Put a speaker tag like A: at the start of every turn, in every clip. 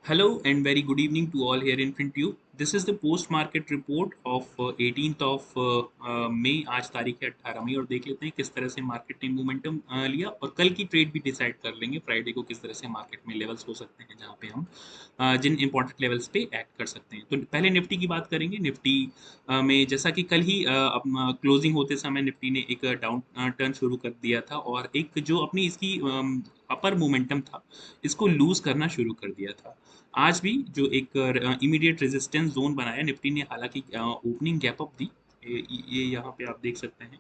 A: Hello and very good evening to all here in front of you. This is the post market report of 18th of मई. आज तारीख है 18 मई और देख लेते हैं किस तरह से मार्केट ने मोमेंटम लिया और कल की ट्रेड भी डिसाइड कर लेंगे फ्राइडे को किस तरह से मार्केट में लेवल्स हो सकते हैं जहां पे हम जिन इंपॉर्टेंट लेवल्स पे एक्ट कर सकते हैं. तो पहले निफ्टी की बात करेंगे. निफ्टी में जैसा कि कल ही क्लोजिंग होते समय निफ्टी ने एक डाउन टर्न शुरू कर दिया था और एक जो अपनी इसकी अपर मोमेंटम था इसको लूज करना शुरू कर दिया था. आज भी जो एक इमीडिएट रेजिस्टेंस जोन बनाया निफ्टी ने, हालांकि ओपनिंग गैप अप दी. ये यहाँ पे आप देख सकते हैं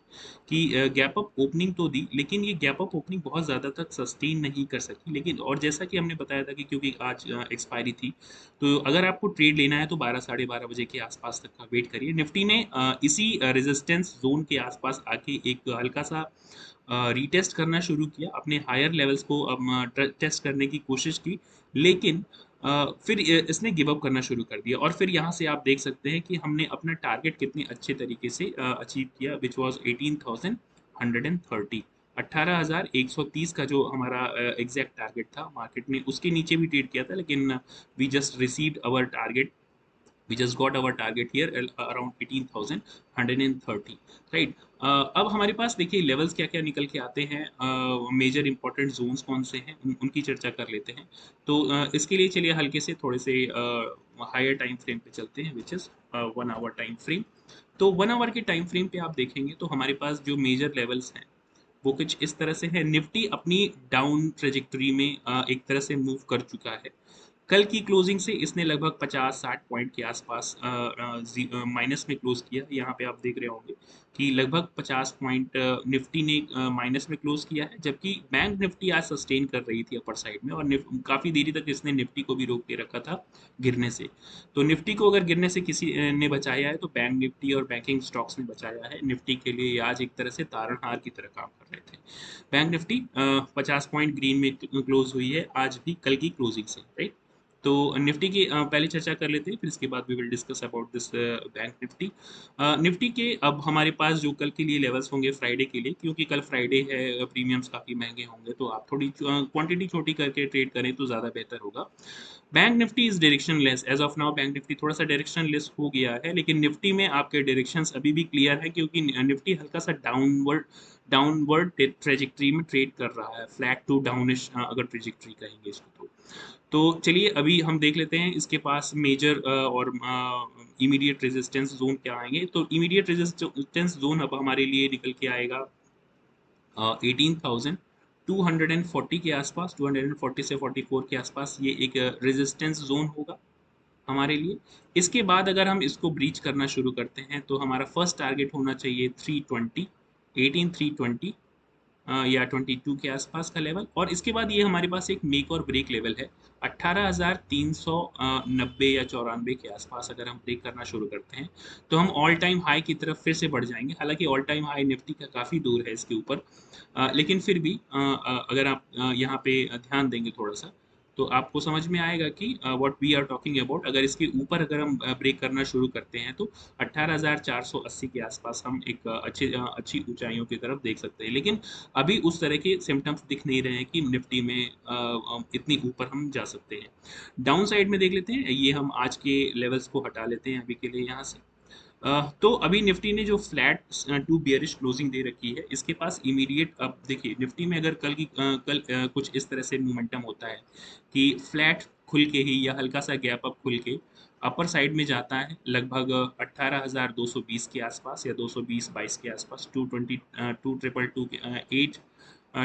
A: कि गैप अप ओपनिंग तो दी, लेकिन ये गैप अप ओपनिंग बहुत ज़्यादा तक सस्टेन नहीं कर सकी. लेकिन और जैसा कि हमने बताया था कि क्योंकि आज एक्सपायरी थी, तो अगर आपको ट्रेड लेना है तो 12 साढ़े 12 बजे के आसपास तक का वेट करिए. निफ्टी ने इसी रेजिस्टेंस जोन के आसपास आके एक हल्का सा रीटेस्ट करना शुरू किया, अपने हायर लेवल्स को टेस्ट करने की कोशिश की. लेकिन फिर इसने गिव अप करना शुरू कर दिया और फिर यहाँ से आप देख सकते हैं कि हमने अपना टारगेट कितने अच्छे तरीके से अचीव किया, विच वाज 18,130. 18,130 का जो हमारा एग्जैक्ट टारगेट था, मार्केट ने उसके नीचे भी ट्रेड किया था, लेकिन we just received our target. We just got our target here around 18,130, right. अब हमारे पास देखिए लेवल्स क्या क्या निकल के आते हैं, मेजर इंपॉर्टेंट जोन्स कौन से हैं उनकी चर्चा कर लेते हैं. तो इसके लिए चलिए हल्के से थोड़े से हायर टाइम फ्रेम पे चलते हैं, which is 1 hour time frame. तो 1 आवर के टाइम फ्रेम पे आप देखेंगे तो हमारे पास जो मेजर लेवल्स हैं वो कुछ इस तरह से है. निफ्टी अपनी डाउन ट्रेजेक्टरी में एक तरह से मूव कर चुका है. कल की क्लोजिंग से इसने लगभग 50-60 पॉइंट के आसपास माइनस में क्लोज किया. यहाँ पे आप देख रहे होंगे कि लगभग 50 पॉइंट निफ्टी ने माइनस में क्लोज किया है, जबकि बैंक निफ्टी आज सस्टेन कर रही थी अपर साइड में और काफी देरी तक इसने निफ्टी को भी रोक के रखा था गिरने से. तो निफ्टी को अगर गिरने से किसी ने बचाया है तो बैंक निफ्टी और बैंकिंग स्टॉक्स ने बचाया है. निफ्टी के लिए ये आज एक तरह से तारणहार की तरह काम कर रहे थे. बैंक निफ्टी 50 पॉइंट ग्रीन में क्लोज हुई है आज भी कल की क्लोजिंग से, राइट. तो निफ्टी की पहले चर्चा कर लेते हैं, फिर इसके बाद we will discuss about this Bank Nifty. Nifty के अब हमारे पास जो कल के लिए लेवल्स होंगे फ्राइडे के लिए, क्योंकि कल फ्राइडे है, प्रीमियम्स काफ़ी महंगे होंगे, तो आप थोड़ी क्वांटिटी छोटी करके ट्रेड करें तो ज़्यादा बेहतर होगा. Bank Nifty is direction less as of now. Bank Nifty थोड़ा सा डायरेक्शन लेस हो गया है, लेकिन निफ्टी में आपके डायरेक्शंस अभी भी क्लियर है, क्योंकि निफ्टी हल्का सा डाउनवर्ड ट्रेजेक्टरी में ट्रेड कर रहा है, फ्लैट टू डाउनिश अगर ट्रेजेक्टरी कहेंगे इसको. तो चलिए अभी हम देख लेते हैं इसके पास मेजर और इमीडिएट रेजिस्टेंस जोन क्या आएंगे. तो इमीडिएट रेजिस्टेंस जोन अब हमारे लिए निकल के आएगा 18,240 के आसपास. 240 से 44 के आसपास ये एक रेजिस्टेंस जोन होगा हमारे लिए. इसके बाद अगर हम इसको ब्रीच करना शुरू करते हैं तो हमारा फर्स्ट टारगेट होना चाहिए 320, 18,320 या 22 के आसपास का लेवल. और इसके बाद ये हमारे पास एक मेक और ब्रेक लेवल है 18,390 या 94 के आसपास. अगर हम ब्रेक करना शुरू करते हैं तो हम ऑल टाइम हाई की तरफ फिर से बढ़ जाएंगे. हालांकि ऑल टाइम हाई निफ्टी का काफ़ी दूर है इसके ऊपर, लेकिन फिर भी अगर आप यहाँ पे ध्यान देंगे थोड़ा सा तो आपको समझ में आएगा कि what we are talking about. अगर इसके ऊपर अगर हम ब्रेक करना शुरू करते हैं तो 18,480 के आसपास हम एक अच्छी ऊंचाइयों की तरफ देख सकते हैं. लेकिन अभी उस तरह के सिम्टम्स दिख नहीं रहे हैं कि निफ्टी में इतनी ऊपर हम जा सकते हैं. डाउन साइड में देख लेते हैं, ये हम आज के लेवल्स को हटा लेते हैं अभी के लिए यहाँ से. तो अभी निफ्टी ने जो फ्लैट टू बियरिश क्लोजिंग दे रखी है, इसके पास इमीडिएट, अब देखिए निफ्टी में अगर कुछ इस तरह से मोमेंटम होता है कि फ्लैट खुल के ही या हल्का सा गैप अप खुल के अपर साइड में जाता है लगभग 18,220 के आसपास या 220-22 के आसपास, 220 222 8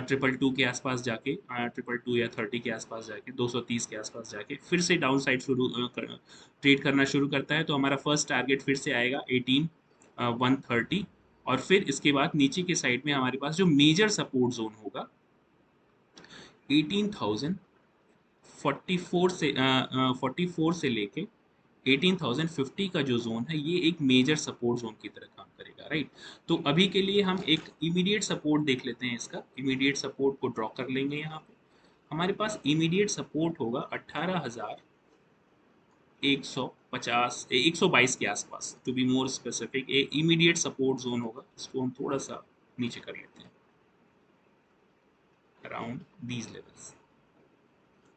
A: 222 के आसपास जाके, 222 या 30 के आसपास जाके, 230 के आसपास जाके फिर से डाउन साइड ट्रेड करना शुरू करता है, तो हमारा फर्स्ट टारगेट फिर से आएगा 18,130. और फिर इसके बाद नीचे के साइड में हमारे पास जो मेजर सपोर्ट जोन होगा 18,044 से 44 से लेके 18,050 का जो जोन है, ये एक मेजर सपोर्ट जोन की तरह काम करेगा, राइट. तो अभी के लिए हम एक इमीडिएट सपोर्ट देख लेते हैं. इसका इमीडिएट सपोर्ट को ड्रॉ कर लेंगे. यहाँ पे हमारे पास इमीडिएट सपोर्ट होगा 18,150 122 के आसपास, to be more specific. A immediate support zone होगा, इसको हम थोड़ा सा नीचे कर लेते हैं अराउंड दीज लेवल्स.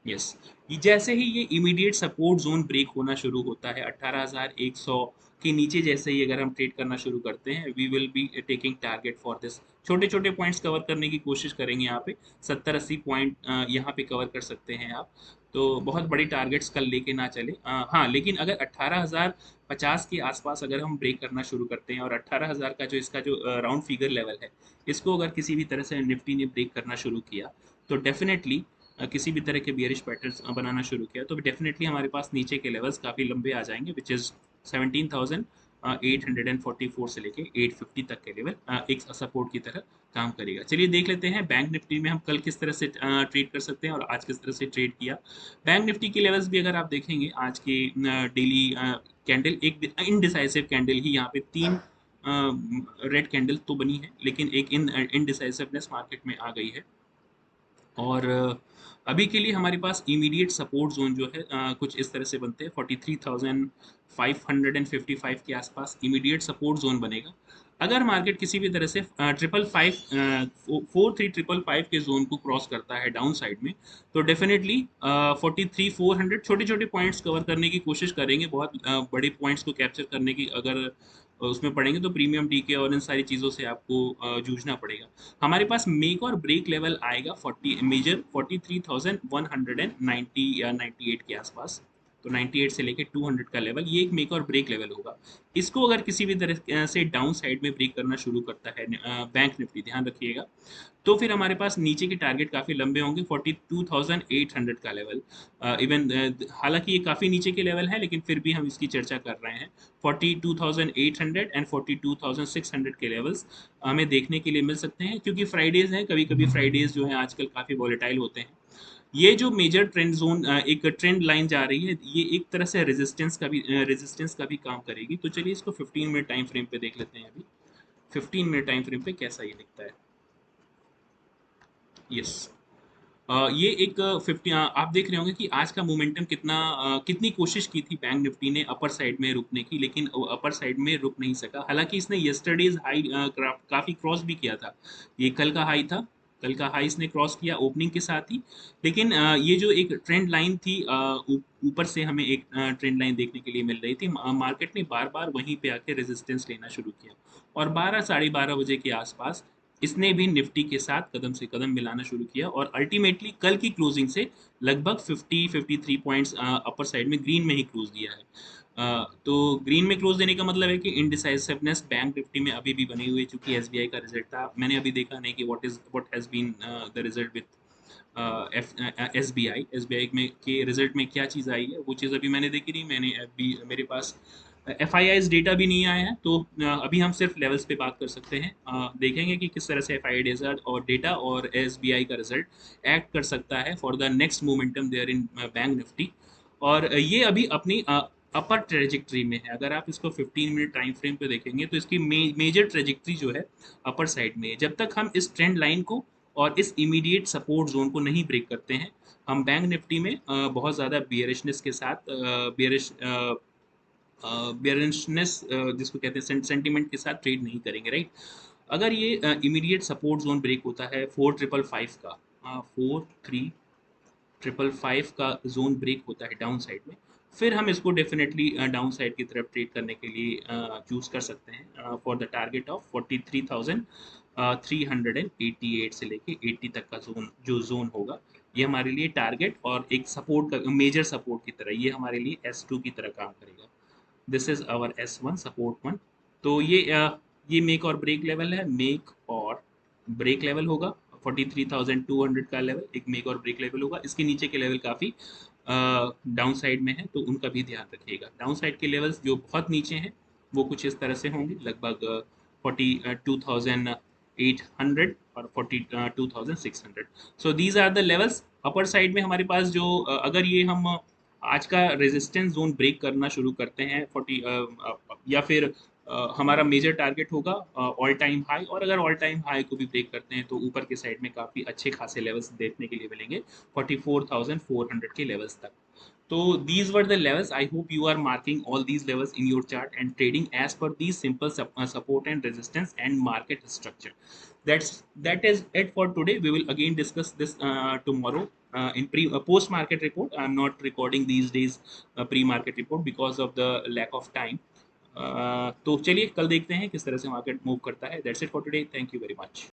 A: यस, जैसे ही ये इमीडिएट सपोर्ट जोन ब्रेक होना शुरू होता है 18,100 के नीचे, जैसे ही अगर हम ट्रेड करना शुरू करते हैं, we will be taking target for this. छोटे छोटे पॉइंट्स कवर करने की कोशिश करेंगे यहाँ पे, 70-80 पॉइंट यहाँ पे कवर कर सकते हैं आप। तो बहुत बड़ी टारगेट्स कल लेके ना चले। हाँ, लेकिन अगर 18,050 के आसपास अगर हम ब्रेक करना शुरू करते हैं और 18,000 का जो इसका जो राउंड फिगर लेवल है, इसको अगर किसी भी तरह से निफ्टी ने ब्रेक करना शुरू किया, तो डेफिनेटली किसी भी तरह के बियरिश पैटर्न्स बनाना शुरू किया, तो डेफिनेटली हमारे पास नीचे के लेवल्स काफ़ी लंबे आ जाएंगे, विच इज़ 17,844 से लेके 850 तक के लेवल एक सपोर्ट की तरह काम करेगा। चलिए देख लेते हैं बैंक निफ्टी में हम कल किस तरह से ट्रेड कर सकते हैं और आज किस तरह से ट्रेड किया। बैंक निफ्टी के लेवल्स भी अगर आप देखेंगे, आज की डेली कैंडल एक इनडिसाइसिव कैंडल ही यहाँ पे तीन रेड कैंडल तो बनी है, लेकिन एक इनडिसाइसिवनेस मार्केट में आ गई है। और अभी के लिए हमारे पास इमीडिएट सपोर्ट जोन जो है कुछ इस तरह से बनते हैं, 43,555 के आसपास इमीडिएट सपोर्ट जोन बनेगा। अगर मार्केट किसी भी तरह से 43,555 के जोन को क्रॉस करता है डाउन साइड में, तो डेफिनेटली 43,400 छोटे छोटे पॉइंट्स कवर करने की कोशिश करेंगे। बहुत बड़े पॉइंट्स को कैप्चर करने की अगर उसमें पड़ेंगे, तो प्रीमियम डीके और इन सारी चीज़ों से आपको जूझना पड़ेगा। हमारे पास मेक और ब्रेक लेवल आएगा 43,190 या 98 के आसपास। तो 98 से लेके 200 का लेवल, ये एक मेक और ब्रेक लेवल होगा। इसको अगर किसी भी तरह से डाउन साइड में ब्रेक करना शुरू करता है बैंक निफ्टी, ध्यान रखिएगा, तो फिर हमारे पास नीचे के टारगेट काफ़ी लंबे होंगे, 42,800 का लेवल। इवन हालांकि ये काफ़ी नीचे के लेवल है, लेकिन फिर भी हम इसकी चर्चा कर रहे हैं। 42,800 एंड 42,600 के लेवल्स हमें देखने के लिए मिल सकते हैं, क्योंकि फ्राइडेज हैं, कभी कभी फ्राइडेज जो है आजकल काफ़ी वॉलेटाइल होते हैं। ये जो मेजर ट्रेंड जोन, एक ट्रेंड लाइन जा रही है, ये एक तरह से रेजिस्टेंस का भी काम करेगी। तो चलिए इसको 15 मिनट टाइम फ्रेम पे देख लेते हैं अभी। 15 मिनट टाइम फ्रेम पे कैसा ये दिखता है। यस, ये एक 50, आप देख रहे होंगे कि आज का मोमेंटम कितनी कोशिश की थी बैंक निफ्टी ने अपर साइड में रुकने की, लेकिन अपर साइड में रुक नहीं सका। हालांकि इसने यस्टरडेज हाई काफ़ी क्रॉस भी किया था। ये कल का हाई था, कल का हाई इसने क्रॉस किया ओपनिंग के साथ ही। लेकिन ये जो एक ट्रेंड लाइन थी, ऊपर से हमें एक ट्रेंड लाइन देखने के लिए मिल रही थी। मार्केट ने बार बार वहीं पे आके रेजिस्टेंस लेना शुरू किया, और 12 साढ़े 12 बजे के आसपास इसने भी निफ्टी के साथ कदम से कदम मिलाना शुरू किया, और अल्टीमेटली कल की क्लोजिंग से लगभग 50-53 पॉइंट्स अपर साइड में ग्रीन में ही क्लोज दिया है। तो ग्रीन में क्लोज देने का मतलब है कि इनडिसाइसिवनेस बैंक निफ्टी में अभी भी बनी हुई है, चूंकि एसबीआई का रिजल्ट था। मैंने अभी देखा नहीं कि what has been the result with SBI में के रिजल्ट में क्या चीज़ आई है, वो चीज़ अभी मैंने देखी नहीं। मैंने अभी मेरे पास एफ आई आईज डेटा भी नहीं आया है, तो अभी हम सिर्फ लेवल्स पे बात कर सकते हैं। देखेंगे कि किस तरह से एफ आई आई और डेटा और एस बी आई का रिजल्ट एक्ट कर सकता है for the next momentum there in Bank Nifty. और ये अभी अपनी अपर ट्रेजेक्ट्री में है। अगर आप इसको 15 मिनट टाइम फ्रेम पे देखेंगे, तो इसकी मेजर ट्रेजेक्ट्री जो है अपर साइड में है। जब तक हम इस ट्रेंड लाइन को और इस इमीडिएट सपोर्ट जोन को नहीं ब्रेक करते हैं, हम बैंक निफ्टी में बहुत ज़्यादा बियरिशनेस के साथ बेयरिशनेस जिसको कहते हैं सेंटिमेंट के साथ ट्रेड नहीं करेंगे, राइट। अगर ये इमीडिएट सपोर्ट जोन ब्रेक होता है 4,555 का, 4,355 का जोन ब्रेक होता है डाउन साइड में, फिर हम इसको डेफिनेटली डाउन साइड की तरफ ट्रेड करने के लिए चूज कर सकते हैं फॉर द टारगेट ऑफ 43,388 से लेके 80 तक का जोन होगा। ये हमारे लिए टारगेट और एक सपोर्ट का मेजर सपोर्ट की तरह, ये हमारे लिए S2 की तरह काम करेगा। This is our S1 support one. तो ये मेक और ब्रेक लेवल है, मेक और ब्रेक लेवल होगा। 43,200 का लेवल एक मेक और ब्रेक लेवल होगा। इसके नीचे के लेवल काफ़ी डाउन साइड में है, तो उनका भी ध्यान रखिएगा। डाउन साइड के लेवल्स जो बहुत नीचे हैं, वो कुछ इस तरह से होंगे, लगभग 42,800 और 42,600। So these are the levels. Upper side में हमारे पास जो अगर ये हम आज का रेजिस्टेंस जोन ब्रेक करना शुरू करते हैं 40, या फिर हमारा मेजर टारगेट होगा ऑल टाइम हाई, और अगर ऑल टाइम हाई को भी ब्रेक करते हैं, तो ऊपर के साइड में काफ़ी अच्छे खासे लेवल्स देखने के लिए मिलेंगे 44,400 के लेवल्स तक। So these were the levels. I hope you are marking all these levels in your chart and trading as per these simple support and resistance and market structure. That is it for today. We will again discuss this tomorrow. in pre post market report. I'm not recording these days pre market report because of the lack of time. तो चलिए कल देखते हैं किस तरह से market move करता है. That's it for today. Thank you very much.